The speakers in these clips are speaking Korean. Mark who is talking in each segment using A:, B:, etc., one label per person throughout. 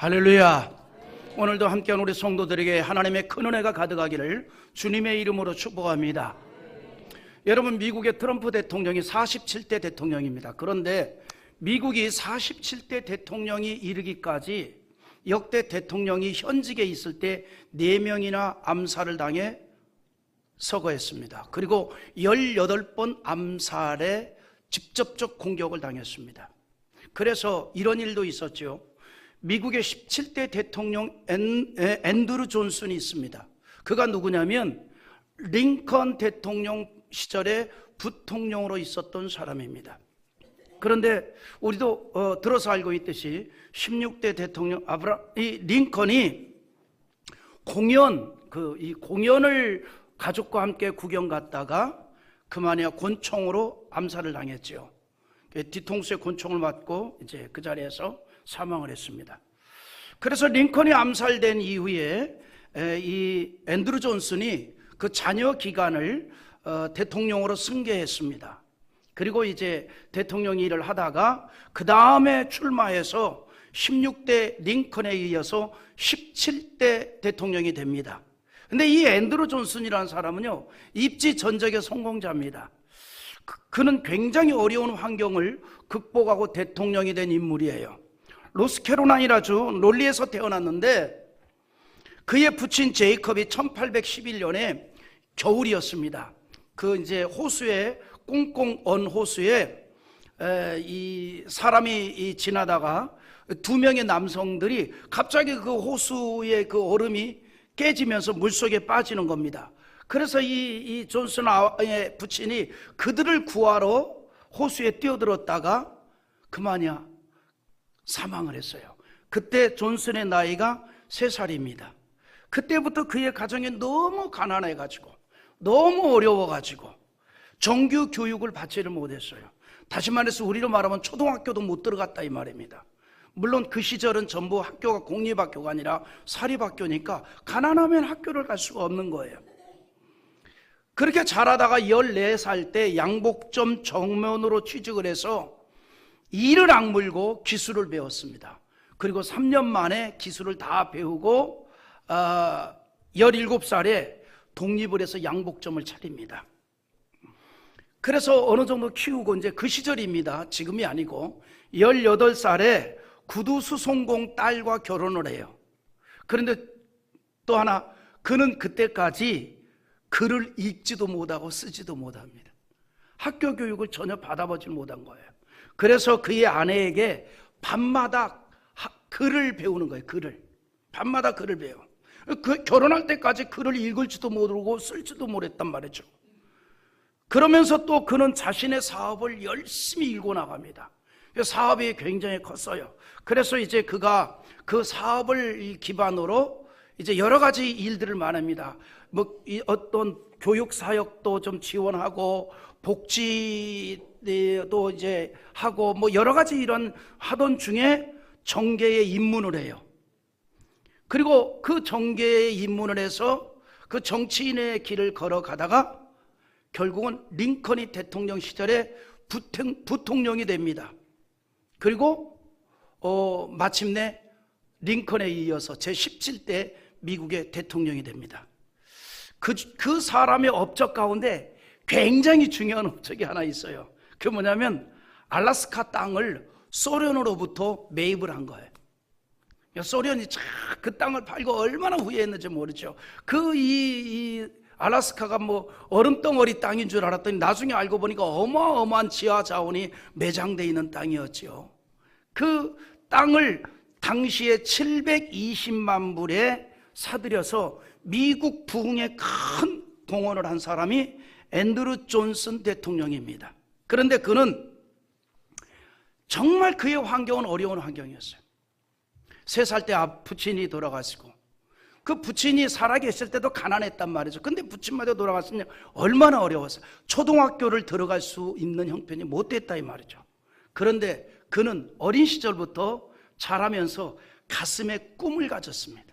A: 할렐루야. 오늘도 함께한 우리 성도들에게 하나님의 큰 은혜가 가득하기를 주님의 이름으로 축복합니다. 여러분, 미국의 트럼프 대통령이 47대 대통령입니다. 그런데 미국이 47대 대통령이 이르기까지 역대 대통령이 현직에 있을 때 4명이나 암살을 당해 서거했습니다. 그리고 18번 암살에 직접적 공격을 당했습니다. 그래서 이런 일도 있었죠. 미국의 17대 대통령 앤드루 존슨이 있습니다. 그가 누구냐면 링컨 대통령 시절에 부통령으로 있었던 사람입니다. 그런데 우리도 들어서 알고 있듯이 16대 대통령 이 링컨이 공연을 가족과 함께 구경 갔다가 그만이야 권총으로 암살을 당했죠. 뒤통수에 권총을 맞고 이제 그 자리에서 사망을 했습니다. 그래서 링컨이 암살된 이후에 이 앤드루 존슨이 그 잔여 기간을 대통령으로 승계했습니다. 그리고 이제 대통령 일을 하다가 그 다음에 출마해서 16대 링컨에 이어서 17대 대통령이 됩니다. 근데 이 앤드루 존슨이라는 사람은요, 입지 전적의 성공자입니다. 그는 굉장히 어려운 환경을 극복하고 대통령이 된 인물이에요. 노스캐롤라이나주 롤리에서 태어났는데 그의 부친 제이컵이 1811년에 겨울이었습니다. 그 이제 호수에 꽁꽁 언 호수에 이 사람이 지나다가 2명의 남성들이 갑자기 그 호수의 그 얼음이 깨지면서 물속에 빠지는 겁니다. 그래서 이 존슨의 부친이 그들을 구하러 호수에 뛰어들었다가 그만이야 사망을 했어요. 그때 존슨의 나이가 3살입니다. 그때부터 그의 가정이 너무 가난해가지고 너무 어려워가지고 정규 교육을 받지를 못했어요. 다시 말해서 우리로 말하면 초등학교도 못 들어갔다 이 말입니다. 물론 그 시절은 전부 학교가 공립학교가 아니라 사립학교니까 가난하면 학교를 갈 수가 없는 거예요. 그렇게 자라다가 14살 때 양복점 정면으로 취직을 해서 이를 악물고 기술을 배웠습니다. 그리고 3년 만에 기술을 다 배우고 17살에 독립을 해서 양복점을 차립니다. 그래서 어느 정도 키우고 이제 그 시절입니다. 지금이 아니고 18살에 구두수송공 딸과 결혼을 해요. 그런데 또 하나, 그는 그때까지 글을 읽지도 못하고 쓰지도 못합니다. 학교 교육을 전혀 받아보지 못한 거예요. 그래서 그의 아내에게 밤마다 글을 배우는 거예요. 밤마다 글을 배워. 결혼할 때까지 글을 읽을지도 모르고 쓸지도 못했단 말이죠. 그러면서 또 그는 자신의 사업을 열심히 일궈 나갑니다. 사업이 굉장히 컸어요. 그래서 이제 그가 그 사업을 기반으로 이제 여러 가지 일들을 말합니다. 어떤 교육 사역도 좀 지원하고 복지도 이제 하고 여러 가지 이런 하던 중에 정계에 입문을 해요. 그리고 그 정계에 입문을 해서 그 정치인의 길을 걸어가다가 결국은 링컨이 대통령 시절에 부통령이 됩니다. 그리고 마침내 링컨에 이어서 제17대 미국의 대통령이 됩니다. 그 사람의 업적 가운데 굉장히 중요한 업적이 하나 있어요. 그게 뭐냐면 알래스카 땅을 소련으로부터 매입을 한 거예요. 소련이 그 땅을 팔고 얼마나 후회했는지 모르죠. 이 알래스카가 얼음덩어리 땅인 줄 알았더니 나중에 알고 보니까 어마어마한 지하 자원이 매장되어 있는 땅이었죠. 그 땅을 당시에 720만 불에 사들여서 미국 부흥에 큰 공헌을 한 사람이 앤드루 존슨 대통령입니다. 그런데 그는 정말 그의 환경은 어려운 환경이었어요. 3살 때 부친이 돌아가시고 그 부친이 살아계실 때도 가난했단 말이죠. 근데 부친마저 돌아갔으면 얼마나 어려웠어요. 초등학교를 들어갈 수 있는 형편이 못 됐다 이 말이죠. 그런데 그는 어린 시절부터 자라면서 가슴에 꿈을 가졌습니다.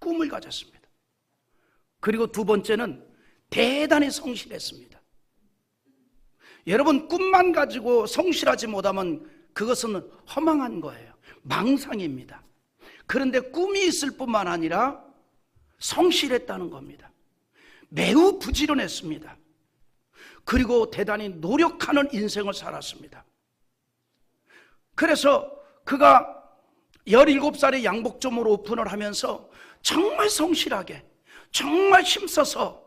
A: 꿈을 가졌습니다. 그리고 두 번째는 대단히 성실했습니다. 여러분, 꿈만 가지고 성실하지 못하면 그것은 허망한 거예요. 망상입니다. 그런데 꿈이 있을 뿐만 아니라 성실했다는 겁니다. 매우 부지런했습니다. 그리고 대단히 노력하는 인생을 살았습니다. 그래서 그가 17살에 양복점을 오픈을 하면서 정말 성실하게, 정말 힘써서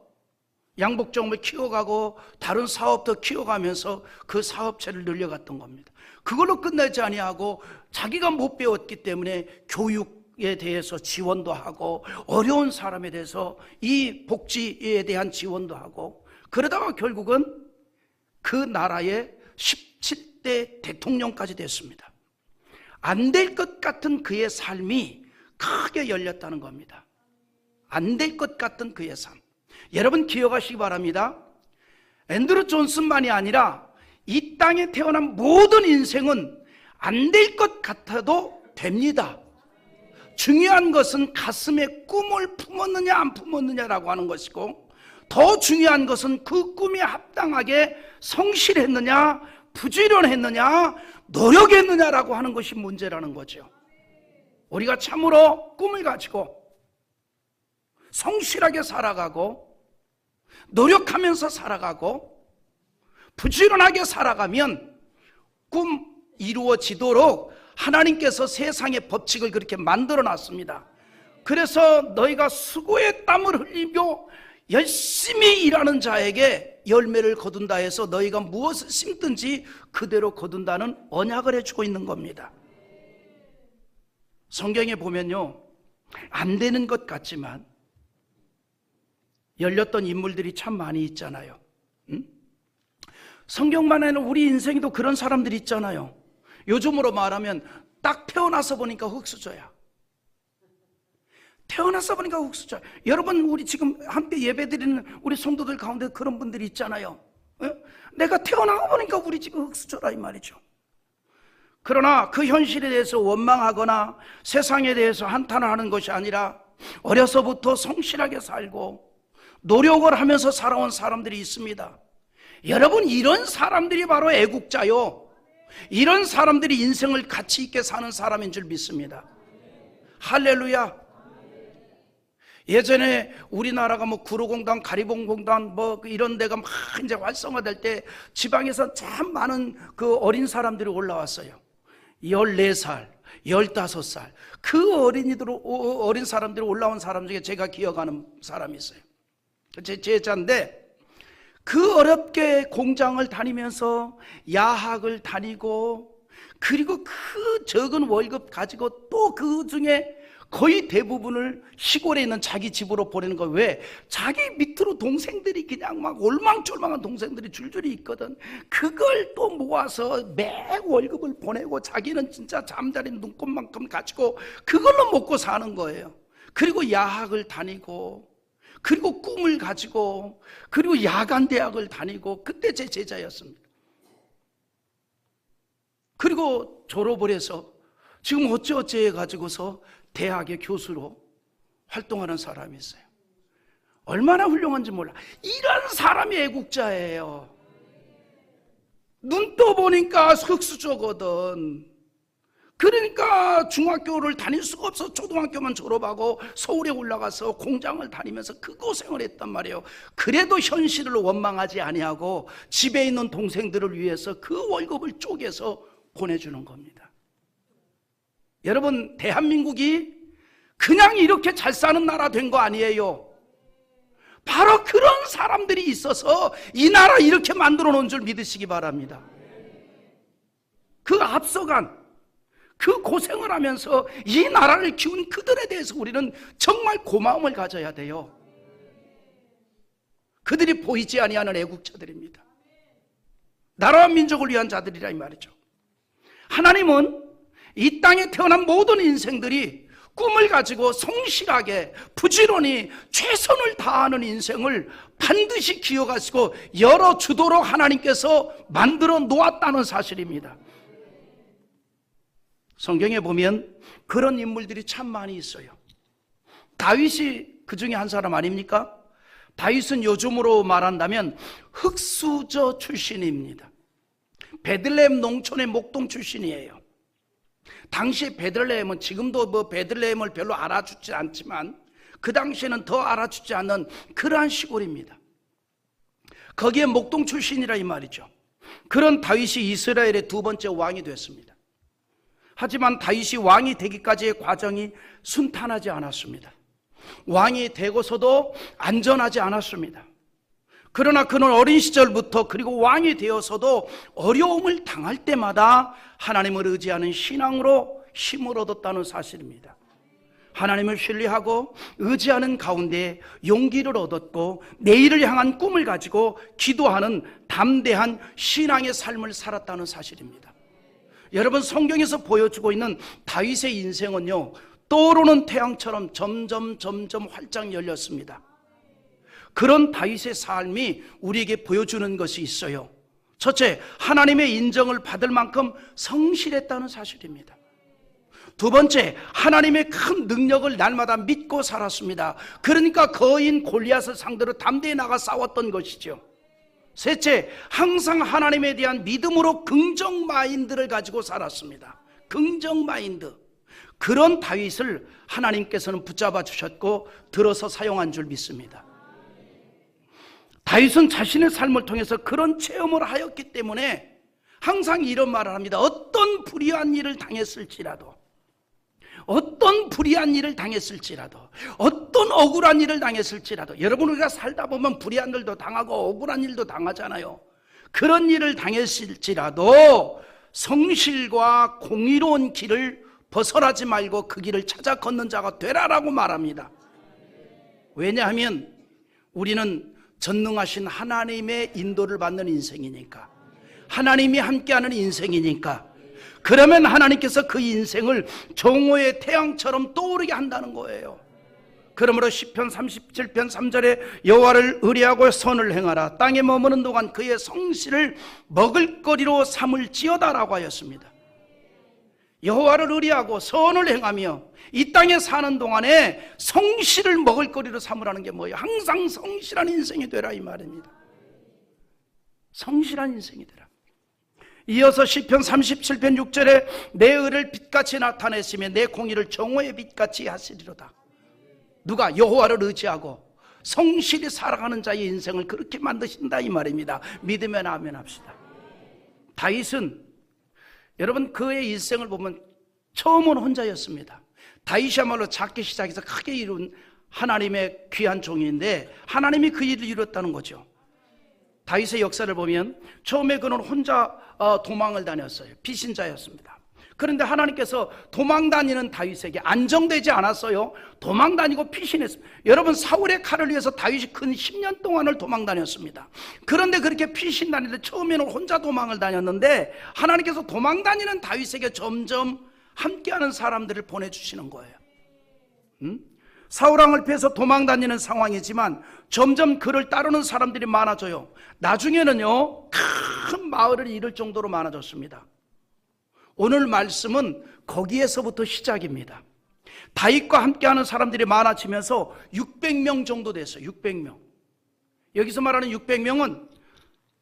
A: 양복점을 키워가고 다른 사업도 키워가면서 그 사업체를 늘려갔던 겁니다. 그걸로 끝내지 아니하고 자기가 못 배웠기 때문에 교육에 대해서 지원도 하고 어려운 사람에 대해서 이 복지에 대한 지원도 하고 그러다가 결국은 그 나라의 17대 대통령까지 됐습니다. 안 될 것 같은 그의 삶이 크게 열렸다는 겁니다. 안 될 것 같은 그의 삶. 여러분 기억하시기 바랍니다. 앤드루 존슨만이 아니라 이 땅에 태어난 모든 인생은 안 될 것 같아도 됩니다. 중요한 것은 가슴에 꿈을 품었느냐 안 품었느냐라고 하는 것이고, 더 중요한 것은 그 꿈에 합당하게 성실했느냐 부지런했느냐 노력했느냐라고 하는 것이 문제라는 거죠. 우리가 참으로 꿈을 가지고 성실하게 살아가고 노력하면서 살아가고 부지런하게 살아가면 꿈 이루어지도록 하나님께서 세상의 법칙을 그렇게 만들어 놨습니다. 그래서 너희가 수고의 땀을 흘리며 열심히 일하는 자에게 열매를 거둔다 해서 너희가 무엇을 심든지 그대로 거둔다는 언약을 해주고 있는 겁니다. 성경에 보면요, 안 되는 것 같지만 열렸던 인물들이 참 많이 있잖아요. 성경만 해는 우리 인생에도 그런 사람들이 있잖아요. 요즘으로 말하면 딱 태어나서 보니까 흙수저야. 태어나서 보니까 흙수저야. 여러분, 우리 지금 함께 예배드리는 우리 성도들 가운데 그런 분들이 있잖아요. 내가 태어나고 보니까 우리 지금 흙수저라 이 말이죠. 그러나 그 현실에 대해서 원망하거나 세상에 대해서 한탄을 하는 것이 아니라 어려서부터 성실하게 살고 노력을 하면서 살아온 사람들이 있습니다. 여러분, 이런 사람들이 바로 애국자요, 이런 사람들이 인생을 가치 있게 사는 사람인 줄 믿습니다. 할렐루야. 예전에 우리나라가 뭐 구로공단, 가리봉공단 뭐 이런 데가 막 이제 활성화될 때 지방에서 참 많은 그 어린 사람들이 올라왔어요. 14살, 15살 그 어린 사람들이 올라온 사람 중에 제가 기억하는 사람이 있어요. 제 제자인데 그 어렵게 공장을 다니면서 야학을 다니고 그리고 그 적은 월급 가지고 또 그 중에 거의 대부분을 시골에 있는 자기 집으로 보내는 거. 왜? 자기 밑으로 동생들이 그냥 막 올망졸망한 동생들이 줄줄이 있거든. 그걸 또 모아서 매 월급을 보내고 자기는 진짜 잠자리 눈곱만큼 가지고 그걸로 먹고 사는 거예요. 그리고 야학을 다니고 그리고 꿈을 가지고 그리고 야간 대학을 다니고, 그때 제 제자였습니다. 그리고 졸업을 해서 지금 어찌어찌 해가지고서 대학의 교수로 활동하는 사람이 있어요. 얼마나 훌륭한지 몰라. 이런 사람이 애국자예요. 눈 떠보니까 흙수저거든. 그러니까 중학교를 다닐 수가 없어. 초등학교만 졸업하고 서울에 올라가서 공장을 다니면서 그 고생을 했단 말이에요. 그래도 현실을 원망하지 아니하고 집에 있는 동생들을 위해서 그 월급을 쪼개서 보내주는 겁니다. 여러분, 대한민국이 그냥 이렇게 잘 사는 나라 된 거 아니에요. 바로 그런 사람들이 있어서 이 나라 이렇게 만들어 놓은 줄 믿으시기 바랍니다. 그 앞서간 그 고생을 하면서 이 나라를 키운 그들에 대해서 우리는 정말 고마움을 가져야 돼요. 그들이 보이지 아니하는 애국자들입니다. 나라와 민족을 위한 자들이라 이 말이죠. 하나님은 이 땅에 태어난 모든 인생들이 꿈을 가지고 성실하게 부지런히 최선을 다하는 인생을 반드시 기억하시고 열어주도록 하나님께서 만들어 놓았다는 사실입니다. 성경에 보면 그런 인물들이 참 많이 있어요. 다윗이 그 중에 한 사람 아닙니까? 다윗은 요즘으로 말한다면 흙수저 출신입니다. 베들레헴 농촌의 목동 출신이에요. 당시에 베들레헴은 지금도 뭐 베들레헴을 별로 알아주지 않지만 그 당시에는 더 알아주지 않는 그러한 시골입니다. 거기에 목동 출신이라 이 말이죠. 그런 다윗이 이스라엘의 두 번째 왕이 됐습니다. 하지만 다윗이 왕이 되기까지의 과정이 순탄하지 않았습니다. 왕이 되고서도 안전하지 않았습니다. 그러나 그는 어린 시절부터 그리고 왕이 되어서도 어려움을 당할 때마다 하나님을 의지하는 신앙으로 힘을 얻었다는 사실입니다. 하나님을 신뢰하고 의지하는 가운데 용기를 얻었고 내일을 향한 꿈을 가지고 기도하는 담대한 신앙의 삶을 살았다는 사실입니다. 여러분, 성경에서 보여주고 있는 다윗의 인생은요, 떠오르는 태양처럼 점점 활짝 열렸습니다. 그런 다윗의 삶이 우리에게 보여주는 것이 있어요. 첫째, 하나님의 인정을 받을 만큼 성실했다는 사실입니다. 두 번째, 하나님의 큰 능력을 날마다 믿고 살았습니다. 그러니까 거인 골리앗을 상대로 담대히 나가 싸웠던 것이죠. 셋째, 항상 하나님에 대한 믿음으로 긍정 마인드를 가지고 살았습니다. 긍정 마인드. 그런 다윗을 하나님께서는 붙잡아 주셨고 들어서 사용한 줄 믿습니다. 다윗은 자신의 삶을 통해서 그런 체험을 하였기 때문에 항상 이런 말을 합니다. 어떤 불의한 일을 당했을지라도, 어떤 억울한 일을 당했을지라도, 여러분, 우리가 살다 보면 불의한 일도 당하고 억울한 일도 당하잖아요. 그런 일을 당했을지라도 성실과 공의로운 길을 벗어나지 말고 그 길을 찾아 걷는 자가 되라라고 말합니다. 왜냐하면 우리는 전능하신 하나님의 인도를 받는 인생이니까, 하나님이 함께하는 인생이니까. 그러면 하나님께서 그 인생을 정오의 태양처럼 떠오르게 한다는 거예요. 그러므로 시편 37편 3절에 여호와를 의뢰하고 선을 행하라. 땅에 머무는 동안 그의 성실을 먹을거리로 삼을지어다라고 하였습니다. 여호와를 의뢰하고 선을 행하며 이 땅에 사는 동안에 성실을 먹을거리로 삼으라는 게 뭐예요? 항상 성실한 인생이 되라 이 말입니다. 성실한 인생이 되라. 이어서 시편 37편 6절에 내 의를 빛같이 나타내시며 내 공의를 정오의 빛같이 하시리로다. 누가? 여호와를 의지하고 성실히 살아가는 자의 인생을 그렇게 만드신다 이 말입니다. 믿으면 아멘 합시다. 다윗은 여러분, 그의 일생을 보면 처음은 혼자였습니다. 다윗이야말로 작게 시작해서 크게 이룬 하나님의 귀한 종인데 하나님이 그 일을 이뤘다는 거죠. 다윗의 역사를 보면 처음에 그는 혼자 도망을 다녔어요. 피신자였습니다. 그런데 하나님께서 도망 다니는 다윗에게 안정되지 않았어요. 도망 다니고 피신했습니다. 여러분, 사울의 칼을 위해서 다윗이 근 10년 동안을 도망 다녔습니다. 그런데 그렇게 피신 다니는데 처음에는 혼자 도망을 다녔는데 하나님께서 도망 다니는 다윗에게 점점 함께하는 사람들을 보내주시는 거예요. 사울왕을 피해서 도망 다니는 상황이지만 점점 그를 따르는 사람들이 많아져요. 나중에는요, 큰 마을을 이룰 정도로 많아졌습니다. 오늘 말씀은 거기에서부터 시작입니다. 다윗과 함께하는 사람들이 많아지면서 600명 정도 됐어요. 600명. 여기서 말하는 600명은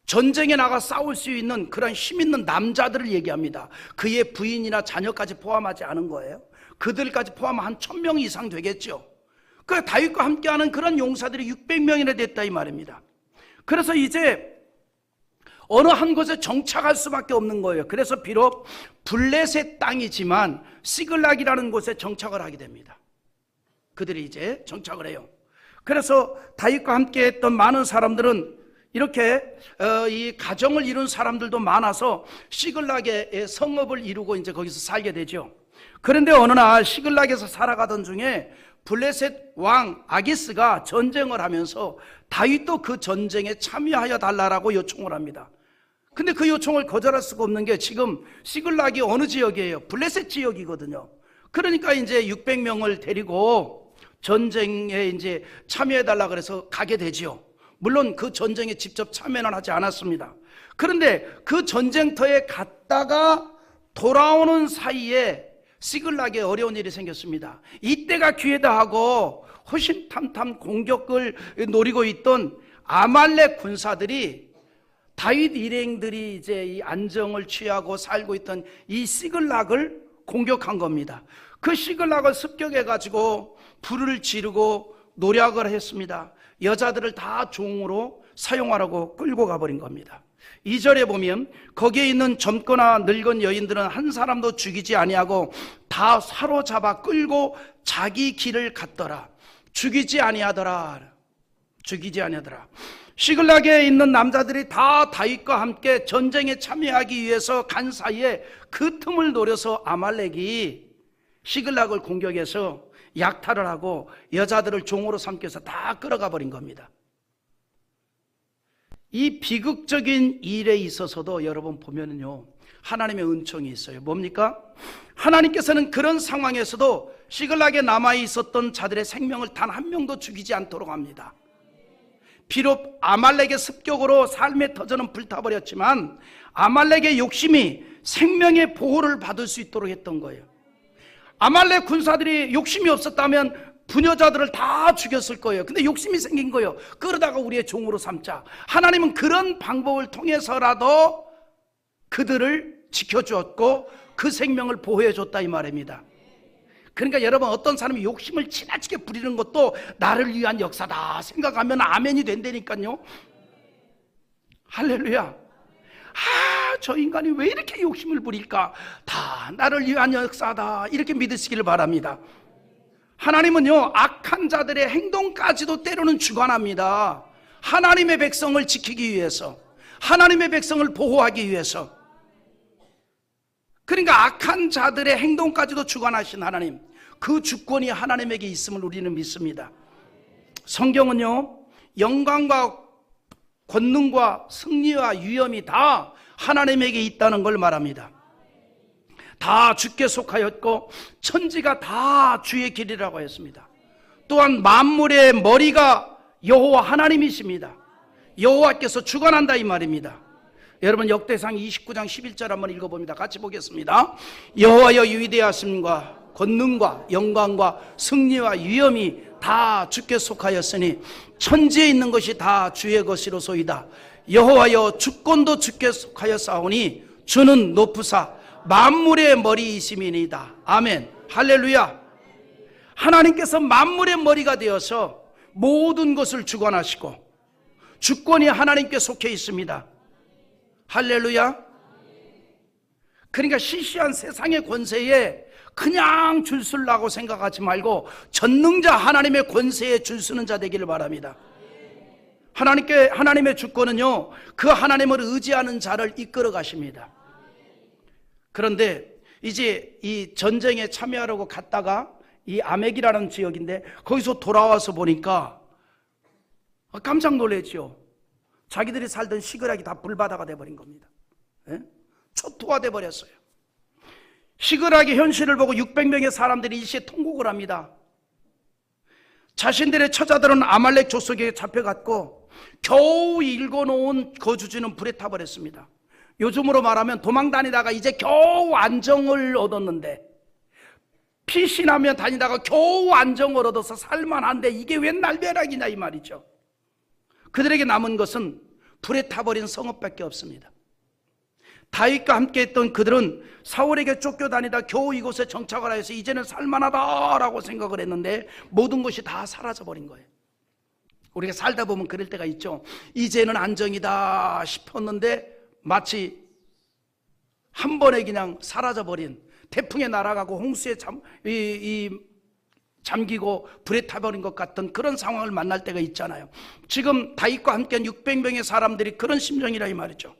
A: 전쟁에 나가 싸울 수 있는 그런 힘 있는 남자들을 얘기합니다. 그의 부인이나 자녀까지 포함하지 않은 거예요. 그들까지 포함하면 한 1000명 이상 되겠죠. 그 다윗과 함께하는 그런 용사들이 600명이나 됐다 이 말입니다. 그래서 이제 어느 한 곳에 정착할 수밖에 없는 거예요. 그래서 비록 블레셋 땅이지만 시글락이라는 곳에 정착을 하게 됩니다. 그들이 이제 정착을 해요. 그래서 다윗과 함께 했던 많은 사람들은 이렇게 이 가정을 이룬 사람들도 많아서 시글락의 성읍을 이루고 이제 거기서 살게 되죠. 그런데 어느 날 시글락에서 살아가던 중에 블레셋 왕 아기스가 전쟁을 하면서 다윗도 그 전쟁에 참여하여 달라고 요청을 합니다. 근데 그 요청을 거절할 수가 없는 게 지금 시글락이 어느 지역이에요? 블레셋 지역이거든요. 그러니까 이제 600명을 데리고 전쟁에 이제 참여해 달라 그래서 가게 되지요. 물론 그 전쟁에 직접 참여는 하지 않았습니다. 그런데 그 전쟁터에 갔다가 돌아오는 사이에 시글락에 어려운 일이 생겼습니다. 이때가 기회다 하고 호심탐탐 공격을 노리고 있던 아말렉 군사들이 다윗 일행들이 이제 이 안정을 취하고 살고 있던 이 시글락을 공격한 겁니다. 그 시글락을 습격해가지고 불을 지르고 노략을 했습니다. 여자들을 다 종으로 사용하라고 끌고 가버린 겁니다. 2절에 보면 거기에 있는 젊거나 늙은 여인들은 한 사람도 죽이지 아니하고 다 사로잡아 끌고 자기 길을 갔더라. 죽이지 아니하더라. 시글락에 있는 남자들이 다 다윗과 함께 전쟁에 참여하기 위해서 간 사이에 그 틈을 노려서 아말렉이 시글락을 공격해서 약탈을 하고 여자들을 종으로 삼켜서 다 끌어가 버린 겁니다. 이 비극적인 일에 있어서도 여러분 보면은요, 하나님의 은총이 있어요. 뭡니까? 하나님께서는 그런 상황에서도 시글락에 남아 있었던 자들의 생명을 단 한 명도 죽이지 않도록 합니다. 비록 아말렉의 습격으로 삶의 터전은 불타버렸지만 아말렉의 욕심이 생명의 보호를 받을 수 있도록 했던 거예요. 아말렉 군사들이 욕심이 없었다면 부녀자들을 다 죽였을 거예요. 근데 욕심이 생긴 거예요. 그러다가 우리의 종으로 삼자. 하나님은 그런 방법을 통해서라도 그들을 지켜주었고 그 생명을 보호해 줬다 이 말입니다. 그러니까 여러분, 어떤 사람이 욕심을 지나치게 부리는 것도 나를 위한 역사다 생각하면 아멘이 된다니까요. 할렐루야. 저 인간이 왜 이렇게 욕심을 부릴까? 다 나를 위한 역사다 이렇게 믿으시기를 바랍니다. 하나님은요, 악한 자들의 행동까지도 때로는 주관합니다. 하나님의 백성을 지키기 위해서, 하나님의 백성을 보호하기 위해서. 그러니까 악한 자들의 행동까지도 주관하신 하나님, 그 주권이 하나님에게 있음을 우리는 믿습니다. 성경은요, 영광과 권능과 승리와 위엄이 다 하나님에게 있다는 걸 말합니다. 다 주께 속하였고 천지가 다 주의 길이라고 했습니다. 또한 만물의 머리가 여호와 하나님이십니다. 여호와께서 주관한다 이 말입니다. 여러분, 역대상 29장 11절 한번 읽어봅니다. 같이 보겠습니다. 여호와여, 위대하심과 권능과 영광과 승리와 위엄이 다 주께 속하였으니 천지에 있는 것이 다 주의 것이로소이다. 여호와여, 주권도 주께 속하였사오니 주는 높으사 만물의 머리이심이니이다. 아멘. 할렐루야. 하나님께서 만물의 머리가 되어서 모든 것을 주관하시고 주권이 하나님께 속해 있습니다. 할렐루야. 그러니까 시시한 세상의 권세에 그냥 줄 서려고 생각하지 말고 전능자 하나님의 권세에 줄 서는 자 되기를 바랍니다. 하나님의 주권은요, 그 하나님을 의지하는 자를 이끌어 가십니다. 그런데 이제 이 전쟁에 참여하려고 갔다가 이 아멕이라는 지역인데 거기서 돌아와서 보니까 깜짝 놀랐죠. 자기들이 살던 시그락이 다 불바다가 돼버린 겁니다. 초토화 돼버렸어요. 시그락의 현실을 보고 600명의 사람들이 일시에 통곡을 합니다. 자신들의 처자들은 아말렉 족속에 잡혀갔고 겨우 읽어놓은 거주지는 불에 타버렸습니다. 요즘으로 말하면 도망 다니다가 이제 겨우 안정을 얻었는데, 피신하며 다니다가 겨우 안정을 얻어서 살만한데 이게 웬 날벼락이냐 이 말이죠. 그들에게 남은 것은 불에 타버린 성읍밖에 없습니다. 다윗과 함께 했던 그들은 사울에게 쫓겨다니다 겨우 이곳에 정착을 하여서 이제는 살만하다라고 생각을 했는데 모든 것이 다 사라져버린 거예요. 우리가 살다 보면 그럴 때가 있죠. 이제는 안정이다 싶었는데 마치 한 번에 그냥 사라져버린, 태풍에 날아가고 홍수에 잠기고 불에 타버린 것 같은 그런 상황을 만날 때가 있잖아요. 지금 다윗과 함께한 600명의 사람들이 그런 심정이라 이 말이죠.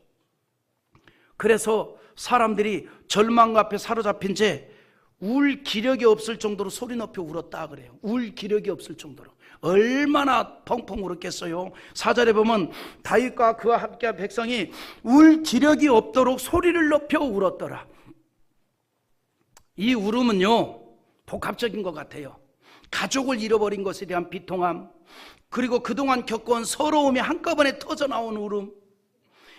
A: 그래서 사람들이 절망 앞에 사로잡힌 채 울 기력이 없을 정도로 소리 높여 울었다 그래요. 울 기력이 없을 정도로. 얼마나 펑펑 울었겠어요. 4절에 보면 다윗과 그와 함께한 백성이 울 기력이 없도록 소리를 높여 울었더라. 이 울음은요, 복합적인 것 같아요. 가족을 잃어버린 것에 대한 비통함, 그리고 그동안 겪어온 서러움이 한꺼번에 터져나온 울음,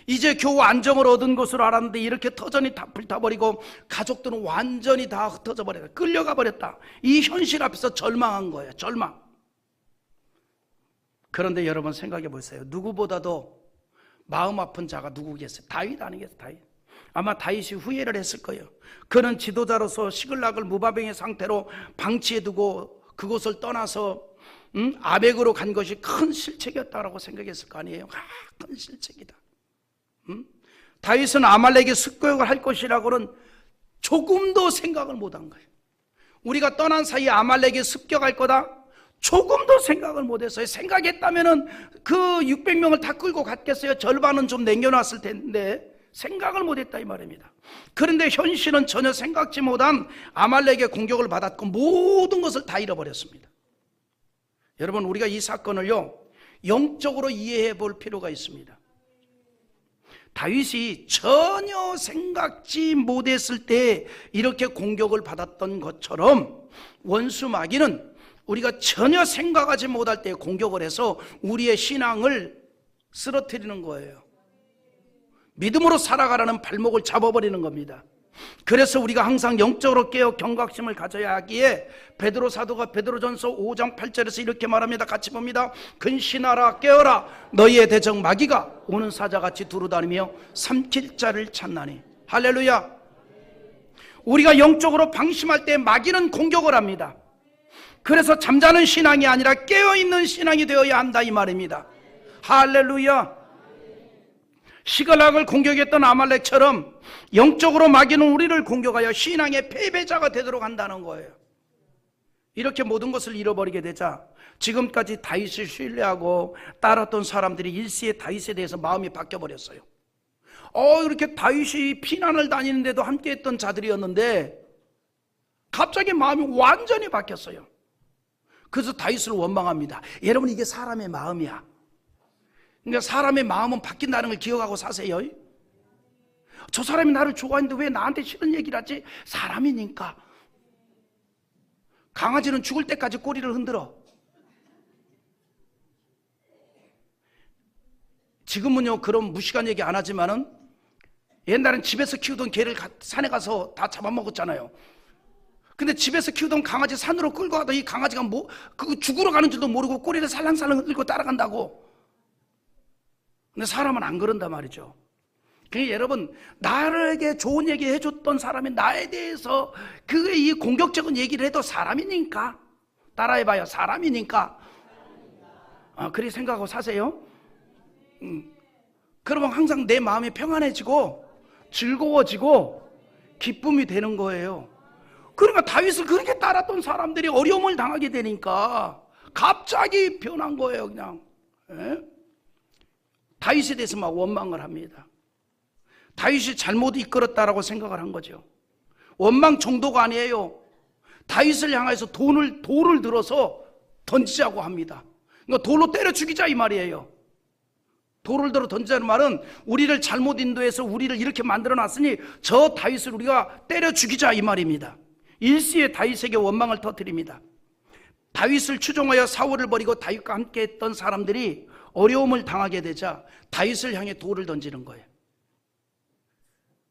A: 이제 겨우 안정을 얻은 것으로 알았는데 이렇게 터전이 다 불타버리고 가족들은 완전히 다 흩어져 버렸다. 끌려가 버렸다. 이 현실 앞에서 절망한 거예요. 절망. 그런데 여러분 생각해 보세요. 누구보다도 마음 아픈 자가 누구겠어요? 다윗 아니겠어요? 다윗. 아마 다윗이 후회를 했을 거예요. 그는 지도자로서 시글락을 무방비의 상태로 방치해두고 그곳을 떠나서 아벡으로 간 것이 큰 실책이었다고 생각했을 거 아니에요. 큰 실책이다. 다윗은 아말렉의 습격을 할 것이라고는 조금도 생각을 못한 거예요. 우리가 떠난 사이에 아말렉이 습격할 거다? 조금도 생각을 못했어요. 생각했다면 그 600명을 다 끌고 갔겠어요? 절반은 좀 남겨놨을 텐데 생각을 못했다 이 말입니다. 그런데 현실은 전혀 생각지 못한 아말렉의 공격을 받았고 모든 것을 다 잃어버렸습니다. 여러분, 우리가 이 사건을요 영적으로 이해해 볼 필요가 있습니다. 다윗이 전혀 생각지 못했을 때 이렇게 공격을 받았던 것처럼 원수 마귀는 우리가 전혀 생각하지 못할 때 공격을 해서 우리의 신앙을 쓰러뜨리는 거예요. 믿음으로 살아가라는 발목을 잡아버리는 겁니다. 그래서 우리가 항상 영적으로 깨어 경각심을 가져야 하기에 베드로 사도가 베드로전서 5장 8절에서 이렇게 말합니다. 같이 봅니다. 근신하라, 깨어라, 너희의 대적 마귀가 오는 사자같이 두루다니며 삼킬 자를 찾나니. 할렐루야. 우리가 영적으로 방심할 때 마귀는 공격을 합니다. 그래서 잠자는 신앙이 아니라 깨어있는 신앙이 되어야 한다 이 말입니다. 할렐루야. 시글락을 공격했던 아말렉처럼 영적으로 마귀는 우리를 공격하여 신앙의 패배자가 되도록 한다는 거예요. 이렇게 모든 것을 잃어버리게 되자 지금까지 다윗을 신뢰하고 따랐던 사람들이 일시에 다윗에 대해서 마음이 바뀌어버렸어요. 이렇게 다윗이 피난을 다니는데도 함께했던 자들이었는데 갑자기 마음이 완전히 바뀌었어요. 그래서 다윗을 원망합니다. 여러분, 이게 사람의 마음이야. 그러니까 사람의 마음은 바뀐다는 걸 기억하고 사세요. 저 사람이 나를 좋아하는데 왜 나한테 싫은 얘기를 하지? 사람이니까. 강아지는 죽을 때까지 꼬리를 흔들어. 지금은요 그런 무식한 얘기 안 하지만은 옛날엔 집에서 키우던 개를 산에 가서 다 잡아먹었잖아요. 근데 집에서 키우던 강아지 산으로 끌고 가다 이 강아지가 죽으러 가는 줄도 모르고 꼬리를 살랑살랑 흔들고 따라간다고. 근데 사람은 안 그런단 말이죠. 그러니까 여러분, 나에게 좋은 얘기 해줬던 사람이 나에 대해서 이 공격적인 얘기를 해도 사람이니까. 따라해봐요. 사람이니까. 그렇게 생각하고 사세요. 그러면 항상 내 마음이 평안해지고 즐거워지고 기쁨이 되는 거예요. 그러니까 다윗을 그렇게 따랐던 사람들이 어려움을 당하게 되니까 갑자기 변한 거예요. 그냥 다윗에 대해서 막 원망을 합니다. 다윗이 잘못 이끌었다라고 생각을 한 거죠. 원망 정도가 아니에요. 다윗을 향해서 돌을 들어서 던지자고 합니다. 그러니까 돌로 때려 죽이자 이 말이에요. 돌을 들어 던지자는 말은 우리를 잘못 인도해서 우리를 이렇게 만들어 놨으니 저 다윗을 우리가 때려 죽이자 이 말입니다. 일시에 다윗에게 원망을 터뜨립니다. 다윗을 추종하여 사울을 버리고 다윗과 함께 했던 사람들이 어려움을 당하게 되자 다윗을 향해 돌을 던지는 거예요.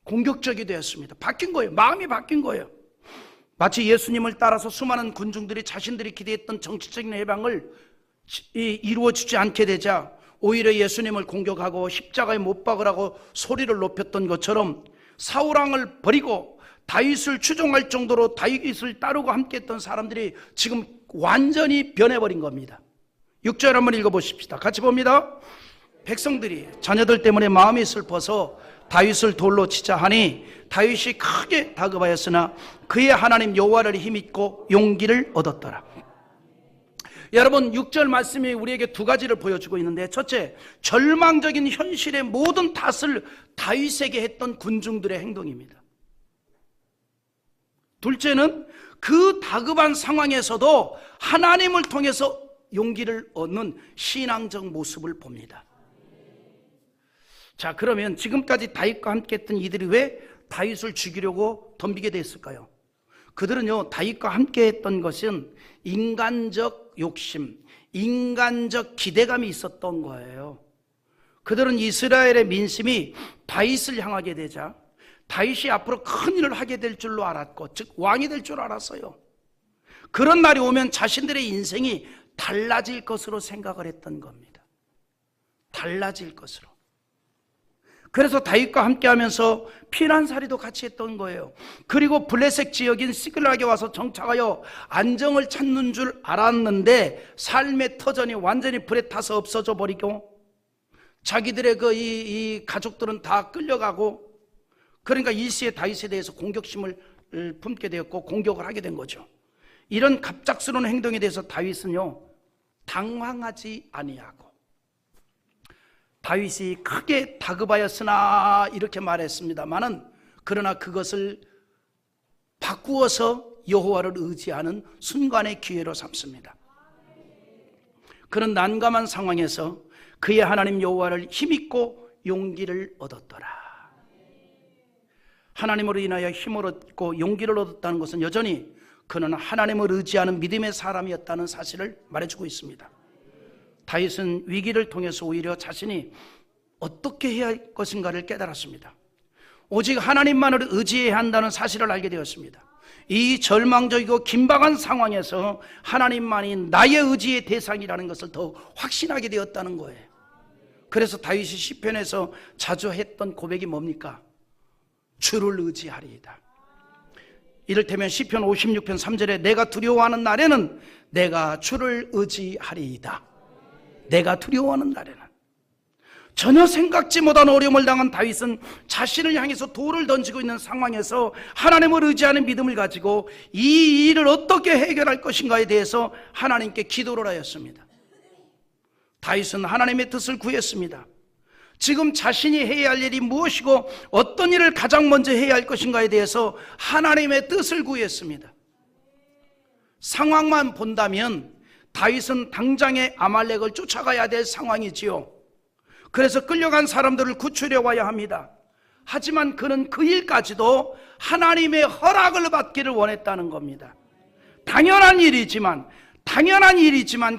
A: 공격적이 되었습니다. 바뀐 거예요. 마음이 바뀐 거예요. 마치 예수님을 따라서 수많은 군중들이 자신들이 기대했던 정치적인 해방을 이루어지지 않게 되자 오히려 예수님을 공격하고 십자가에 못 박으라고 소리를 높였던 것처럼 사울왕을 버리고 다윗을 추종할 정도로 다윗을 따르고 함께했던 사람들이 지금 완전히 변해버린 겁니다. 6절 한번 읽어보십시다. 같이 봅니다. 백성들이 자녀들 때문에 마음이 슬퍼서 다윗을 돌로 치자 하니 다윗이 크게 다급하였으나 그의 하나님 여호와를 힘입고 용기를 얻었더라. 여러분, 6절 말씀이 우리에게 두 가지를 보여주고 있는데, 첫째, 절망적인 현실의 모든 탓을 다윗에게 했던 군중들의 행동입니다. 둘째는 그 다급한 상황에서도 하나님을 통해서 용기를 얻는 신앙적 모습을 봅니다. 자, 그러면 지금까지 다윗과 함께 했던 이들이 왜 다윗을 죽이려고 덤비게 됐을까요? 그들은요, 다윗과 함께 했던 것은 인간적 욕심, 인간적 기대감이 있었던 거예요. 그들은 이스라엘의 민심이 다윗을 향하게 되자 다윗이 앞으로 큰 일을 하게 될 줄로 알았고, 즉 왕이 될 줄 알았어요. 그런 날이 오면 자신들의 인생이 달라질 것으로 생각을 했던 겁니다. 달라질 것으로. 그래서 다윗과 함께하면서 피난살이도 같이 했던 거예요. 그리고 블레셋 지역인 시글락에 와서 정착하여 안정을 찾는 줄 알았는데 삶의 터전이 완전히 불에 타서 없어져 버리고 자기들의 이 가족들은 다 끌려가고, 그러니까 일시에 다윗에 대해서 공격심을 품게 되었고 공격을 하게 된 거죠. 이런 갑작스러운 행동에 대해서 다윗은요 당황하지 아니하고, 다윗이 크게 다급하였으나 이렇게 말했습니다마는 그러나 그것을 바꾸어서 여호와를 의지하는 순간의 기회로 삼습니다. 그런 난감한 상황에서 그의 하나님 여호와를 힘입고 용기를 얻었더라. 하나님으로 인하여 힘을 얻고 용기를 얻었다는 것은 여전히 그는 하나님을 의지하는 믿음의 사람이었다는 사실을 말해주고 있습니다. 다윗은 위기를 통해서 오히려 자신이 어떻게 해야 할 것인가를 깨달았습니다. 오직 하나님만을 의지해야 한다는 사실을 알게 되었습니다. 이 절망적이고 긴박한 상황에서 하나님만이 나의 의지의 대상이라는 것을 더 확신하게 되었다는 거예요. 그래서 다윗이 시편에서 자주 했던 고백이 뭡니까? 주를 의지하리이다. 이를테면 시편 56편 3절에 내가 두려워하는 날에는 내가 주를 의지하리이다. 내가 두려워하는 날에는. 전혀 생각지 못한 어려움을 당한 다윗은 자신을 향해서 돌을 던지고 있는 상황에서 하나님을 의지하는 믿음을 가지고 이 일을 어떻게 해결할 것인가에 대해서 하나님께 기도를 하였습니다. 다윗은 하나님의 뜻을 구했습니다. 지금 자신이 해야 할 일이 무엇이고 어떤 일을 가장 먼저 해야 할 것인가에 대해서 하나님의 뜻을 구했습니다. 상황만 본다면 다윗은 당장에 아말렉을 쫓아가야 될 상황이지요. 그래서 끌려간 사람들을 구출해 와야 합니다. 하지만 그는 그 일까지도 하나님의 허락을 받기를 원했다는 겁니다. 당연한 일이지만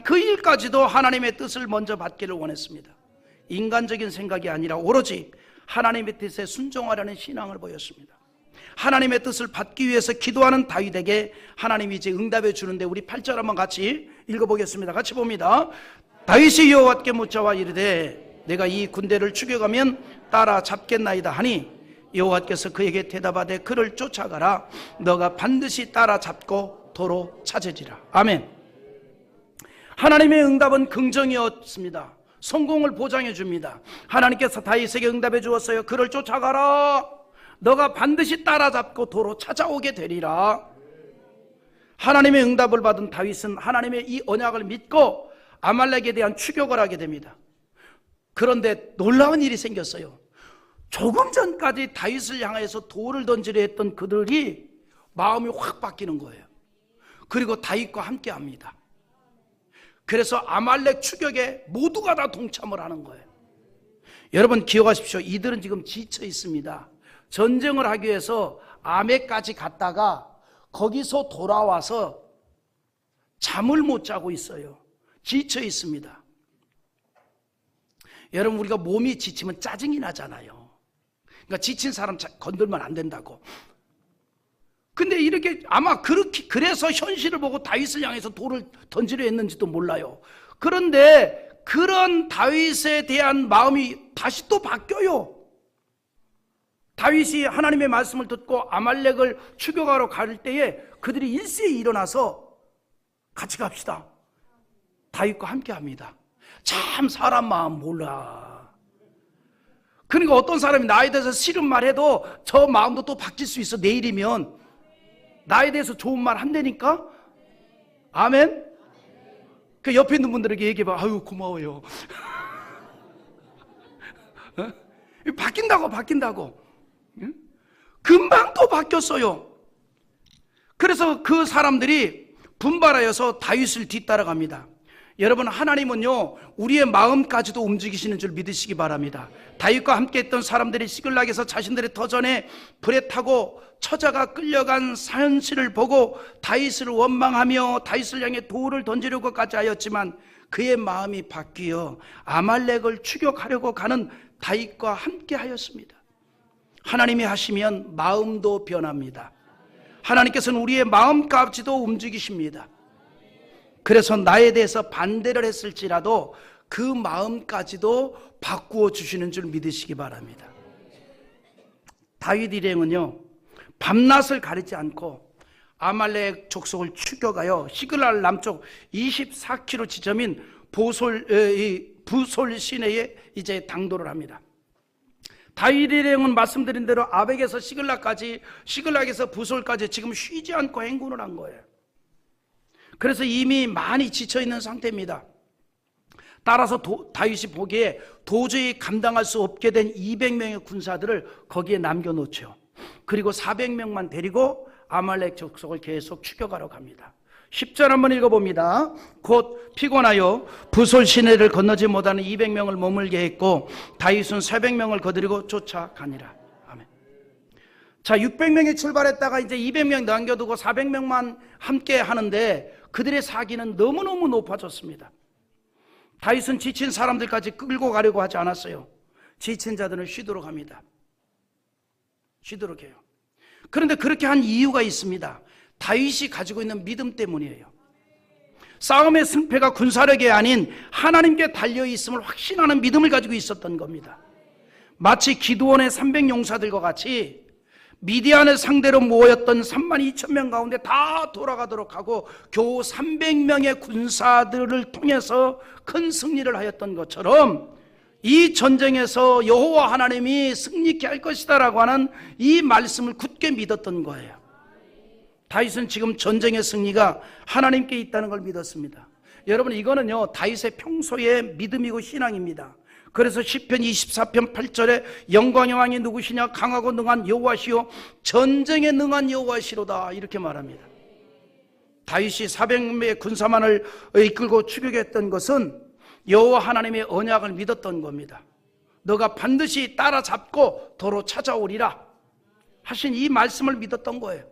A: 그 일까지도 하나님의 뜻을 먼저 받기를 원했습니다. 인간적인 생각이 아니라 오로지 하나님의 뜻에 순종하려는 신앙을 보였습니다. 하나님의 뜻을 받기 위해서 기도하는 다윗에게 하나님이 이제 응답해 주는데 우리 8절 한번 같이 읽어보겠습니다. 같이 봅니다. 다윗이 여호와께 묻자와 이르되 내가 이 군대를 추격하면 따라잡겠나이다 하니 여호와께서 그에게 대답하되 그를 쫓아가라. 너가 반드시 따라잡고 도로 찾으리라. 아멘. 하나님의 응답은 긍정이었습니다. 성공을 보장해 줍니다. 하나님께서 다윗에게 응답해 주었어요. 그를 쫓아가라. 너가 반드시 따라잡고 도로 찾아오게 되리라. 하나님의 응답을 받은 다윗은 하나님의 이 언약을 믿고 아말렉에 대한 추격을 하게 됩니다. 그런데 놀라운 일이 생겼어요. 조금 전까지 다윗을 향해서 돌을 던지려 했던 그들이 마음이 확 바뀌는 거예요. 그리고 다윗과 함께 합니다. 그래서 아말렉 추격에 모두가 다 동참을 하는 거예요. 여러분 기억하십시오. 이들은 지금 지쳐 있습니다. 전쟁을 하기 위해서 아메까지 갔다가 거기서 돌아와서 잠을 못 자고 있어요. 지쳐 있습니다. 여러분 우리가 몸이 지치면 짜증이 나잖아요. 그러니까 지친 사람 건들면 안 된다고. 근데 이렇게 아마 그래서 현실을 보고 다윗을 향해서 돌을 던지려 했는지도 몰라요. 그런데 그런 다윗에 대한 마음이 다시 또 바뀌어요. 다윗이 하나님의 말씀을 듣고 아말렉을 추격하러 갈 때에 그들이 일제히 일어나서 같이 갑시다. 다윗과 함께 합니다. 참 사람 마음 몰라. 그러니까 어떤 사람이 나에 대해서 싫은 말 해도 저 마음도 또 바뀔 수 있어. 내일이면 나에 대해서 좋은 말 한다니까. 아멘. 그 옆에 있는 분들에게 얘기해봐. 아유 고마워요. 바뀐다고. 금방 또 바뀌었어요. 그래서 그 사람들이 분발하여서 다윗을 뒤따라갑니다. 여러분 하나님은요 우리의 마음까지도 움직이시는 줄 믿으시기 바랍니다. 다윗과 함께 했던 사람들이 시글락에서 자신들의 터전에 불에 타고 처자가 끌려간 현실을 보고 다윗을 원망하며 다윗을 향해 돌을 던지려고까지 하였지만 그의 마음이 바뀌어 아말렉을 추격하려고 가는 다윗과 함께 하였습니다. 하나님이 하시면 마음도 변합니다. 하나님께서는 우리의 마음까지도 움직이십니다. 그래서 나에 대해서 반대를 했을지라도 그 마음까지도 바꾸어 주시는 줄 믿으시기 바랍니다. 다윗 일행은요 밤낮을 가리지 않고 아말렉 족속을 추격하여 시글랄 남쪽 24km 지점인 부솔 시내에 이제 당도를 합니다. 다윗 일행은 말씀드린 대로 아벡에서 시글락까지, 시글락에서 부솔까지 지금 쉬지 않고 행군을 한 거예요. 그래서 이미 많이 지쳐있는 상태입니다. 따라서 다윗이 보기에 도저히 감당할 수 없게 된 200명의 군사들을 거기에 남겨놓죠. 그리고 400명만 데리고 아말렉 족속을 계속 추격하러 갑니다. 10절 한번 읽어봅니다. 곧 피곤하여 부솔 시내를 건너지 못하는 200명을 머물게 했고 다윗은 400명을 거느리고 쫓아가니라. 아멘. 자, 600명이 출발했다가 이제 200명 남겨두고 400명만 함께 하는데 그들의 사기는 너무너무 높아졌습니다. 다윗은 지친 사람들까지 끌고 가려고 하지 않았어요. 지친 자들은 쉬도록 합니다. 쉬도록 해요. 그런데 그렇게 한 이유가 있습니다. 다윗이 가지고 있는 믿음 때문이에요. 싸움의 승패가 군사력이 아닌 하나님께 달려있음을 확신하는 믿음을 가지고 있었던 겁니다. 마치 기드온의 300용사들과 같이 미디안을 상대로 모였던 32,000명 가운데 다 돌아가도록 하고 겨우 300명의 군사들을 통해서 큰 승리를 하였던 것처럼 이 전쟁에서 여호와 하나님이 승리케 할 것이다 라고 하는 이 말씀을 굳게 믿었던 거예요. 다윗은 지금 전쟁의 승리가 하나님께 있다는 걸 믿었습니다. 여러분, 이거는요 다윗의 평소의 믿음이고 신앙입니다. 그래서 시편 24편 8절에 영광의 왕이 누구시냐? 강하고 능한 여호와시요 전쟁에 능한 여호와시로다, 이렇게 말합니다. 다윗이 400명의 군사만을 이끌고 추격했던 것은 여호와 하나님의 언약을 믿었던 겁니다. 너가 반드시 따라잡고 도로 찾아오리라 하신 이 말씀을 믿었던 거예요.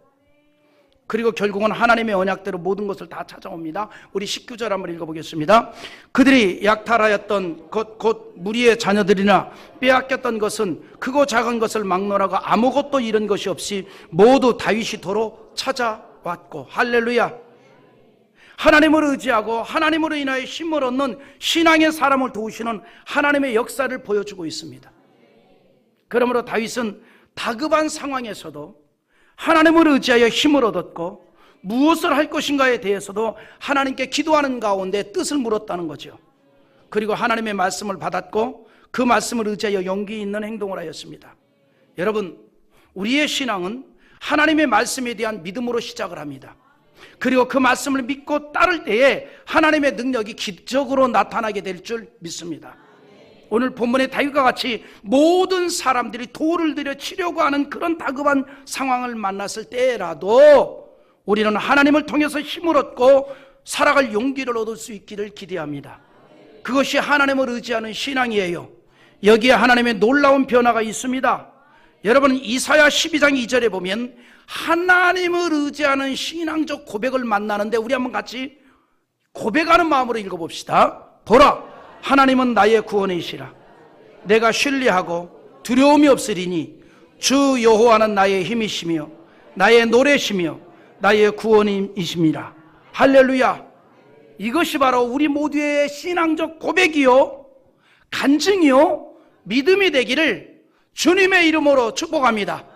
A: 그리고 결국은 하나님의 언약대로 모든 것을 다 찾아옵니다. 우리 19절 한번 읽어보겠습니다. 그들이 약탈하였던 곧 무리의 자녀들이나 빼앗겼던 것은 크고 작은 것을 막론하고 아무것도 잃은 것이 없이 모두 다윗이 도로 찾아왔고, 할렐루야. 하나님을 의지하고 하나님으로 인하여 힘을 얻는 신앙의 사람을 도우시는 하나님의 역사를 보여주고 있습니다. 그러므로 다윗은 다급한 상황에서도 하나님을 의지하여 힘을 얻었고 무엇을 할 것인가에 대해서도 하나님께 기도하는 가운데 뜻을 물었다는 거죠. 그리고 하나님의 말씀을 받았고 그 말씀을 의지하여 용기 있는 행동을 하였습니다. 여러분, 우리의 신앙은 하나님의 말씀에 대한 믿음으로 시작을 합니다. 그리고 그 말씀을 믿고 따를 때에 하나님의 능력이 기적으로 나타나게 될 줄 믿습니다. 오늘 본문의 다윗과 같이 모든 사람들이 돌을 들여 치려고 하는 그런 다급한 상황을 만났을 때라도 우리는 하나님을 통해서 힘을 얻고 살아갈 용기를 얻을 수 있기를 기대합니다. 그것이 하나님을 의지하는 신앙이에요. 여기에 하나님의 놀라운 변화가 있습니다. 여러분, 이사야 12장 2절에 보면 하나님을 의지하는 신앙적 고백을 만나는데 우리 한번 같이 고백하는 마음으로 읽어봅시다. 보라, 하나님은 나의 구원이시라. 내가 신뢰하고 두려움이 없으리니 주 여호와는 나의 힘이시며 나의 노래시며 나의 구원이심이라. 할렐루야. 이것이 바로 우리 모두의 신앙적 고백이요 간증이요 믿음이 되기를 주님의 이름으로 축복합니다.